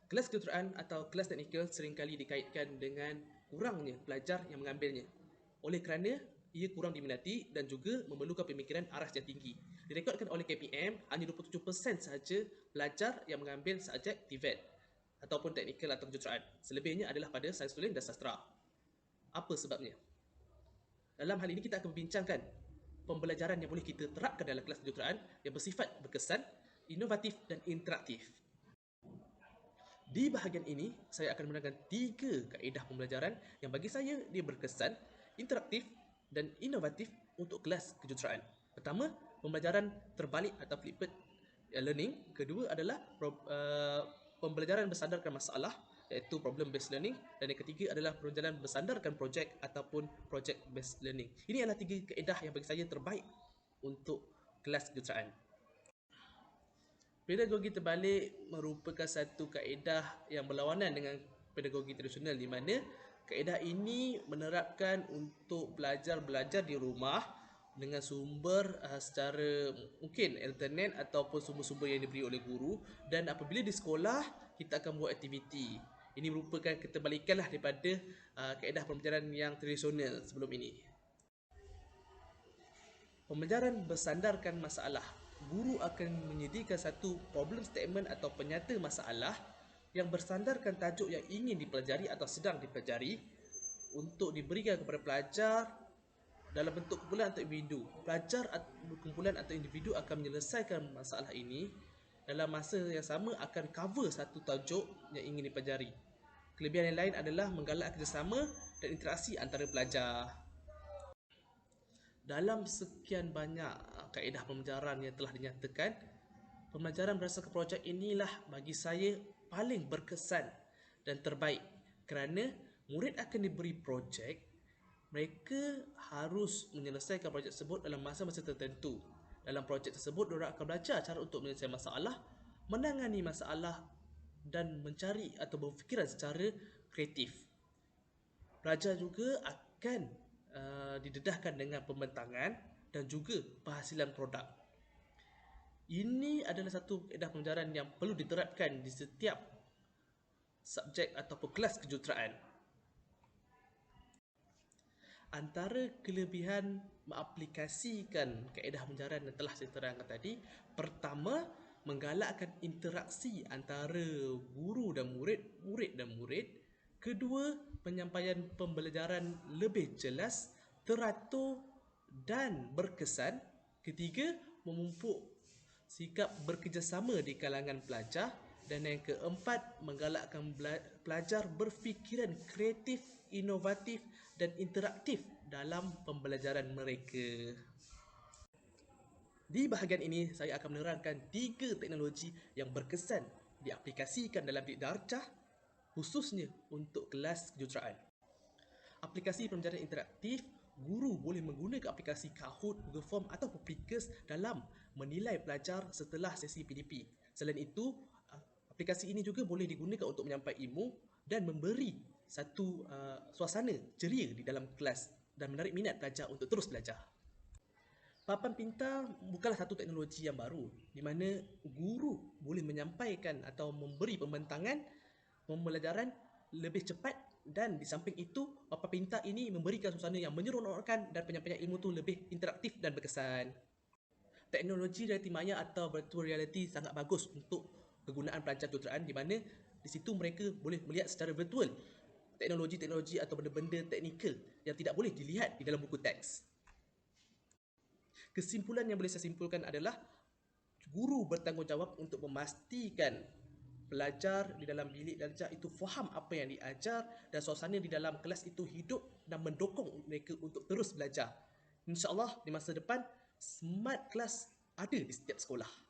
Kelas kejuruteraan atau kelas teknikal seringkali dikaitkan dengan kurangnya pelajar yang mengambilnya. Oleh kerana ia kurang diminati dan juga memerlukan pemikiran aras yang tinggi. Direkodkan oleh KPM, hanya 27% sahaja pelajar yang mengambil subjek TVET ataupun teknikal atau kejuruteraan. Selebihnya adalah pada sains tulen dan sastra. Apa sebabnya? Dalam hal ini kita akan membincangkan pembelajaran yang boleh kita terapkan dalam kelas kejuruteraan yang bersifat berkesan, inovatif dan interaktif. Di bahagian ini, saya akan menerangkan 3 kaedah pembelajaran yang bagi saya dia berkesan, interaktif dan inovatif untuk kelas kejuruteraan. Pertama, pembelajaran terbalik atau flipped learning. Kedua adalah pembelajaran bersandarkan masalah iaitu problem based learning, dan yang ketiga adalah pembelajaran bersandarkan projek ataupun project based learning. Ini adalah 3 kaedah yang bagi saya terbaik untuk kelas kejuruteraan. Pedagogi terbalik merupakan satu kaedah yang berlawanan dengan pedagogi tradisional, di mana kaedah ini menerapkan untuk pelajar belajar di rumah dengan sumber secara mungkin internet ataupun sumber-sumber yang diberi oleh guru, dan apabila di sekolah kita akan buat aktiviti. Ini merupakan keterbalikanlah daripada kaedah pembelajaran yang tradisional sebelum ini. Pembelajaran bersandarkan masalah. Guru akan menyediakan satu problem statement atau penyata masalah yang bersandarkan tajuk yang ingin dipelajari atau sedang dipelajari untuk diberikan kepada pelajar dalam bentuk kumpulan atau individu. Pelajar kumpulan atau individu akan menyelesaikan masalah ini dalam masa yang sama akan cover satu tajuk yang ingin dipelajari. Kelebihan yang lain adalah menggalak kerjasama dan interaksi antara pelajar. Dalam sekian banyak kaedah pembelajaran yang telah dinyatakan, pembelajaran berdasarkan projek inilah bagi saya paling berkesan dan terbaik, kerana murid akan diberi projek, mereka harus menyelesaikan projek tersebut dalam masa-masa tertentu. Dalam projek tersebut, mereka akan belajar cara untuk menyelesaikan masalah, menangani masalah dan mencari atau berfikiran secara kreatif. Pelajar juga akan didedahkan dengan pembentangan dan juga penghasilan produk. Ini adalah satu kaedah pembelajaran yang perlu diterapkan di setiap subjek ataupun kelas kejuruteraan. Antara kelebihan mengaplikasikan kaedah pembelajaran yang telah saya terangkan tadi, pertama, menggalakkan interaksi antara guru dan murid, murid dan murid. Kedua, penyampaian pembelajaran lebih jelas, teratur dan berkesan. Ketiga, memupuk sikap bekerjasama di kalangan pelajar. Dan yang keempat, menggalakkan pelajar berfikiran kreatif, inovatif dan interaktif dalam pembelajaran mereka. Di bahagian ini, saya akan menerangkan 3 teknologi yang berkesan diaplikasikan dalam bidik darjah, khususnya untuk kelas kejuruteraan. Aplikasi pembelajaran interaktif, guru boleh menggunakan aplikasi Kahoot, Google Form atau Publikers dalam menilai pelajar setelah sesi PDP. Selain itu, aplikasi ini juga boleh digunakan untuk menyampaikan ilmu dan memberi satu suasana ceria di dalam kelas dan menarik minat pelajar untuk terus belajar. Papan pintar bukanlah satu teknologi yang baru, di mana guru boleh menyampaikan atau memberi pembentangan pembelajaran lebih cepat, dan di samping itu papan pintar ini memberikan suasana yang menyeronokkan dan penyampaian ilmu itu lebih interaktif dan berkesan. Teknologi realiti maya atau virtual reality sangat bagus untuk kegunaan pelajar kejuruteraan, di mana di situ mereka boleh melihat secara virtual teknologi-teknologi atau benda-benda teknikal yang tidak boleh dilihat di dalam buku teks. Kesimpulan yang boleh saya simpulkan adalah guru bertanggungjawab untuk memastikan pelajar di dalam bilik darjah itu faham apa yang diajar dan suasana di dalam kelas itu hidup dan mendukung mereka untuk terus belajar. InsyaAllah di masa depan, smart class ada di setiap sekolah.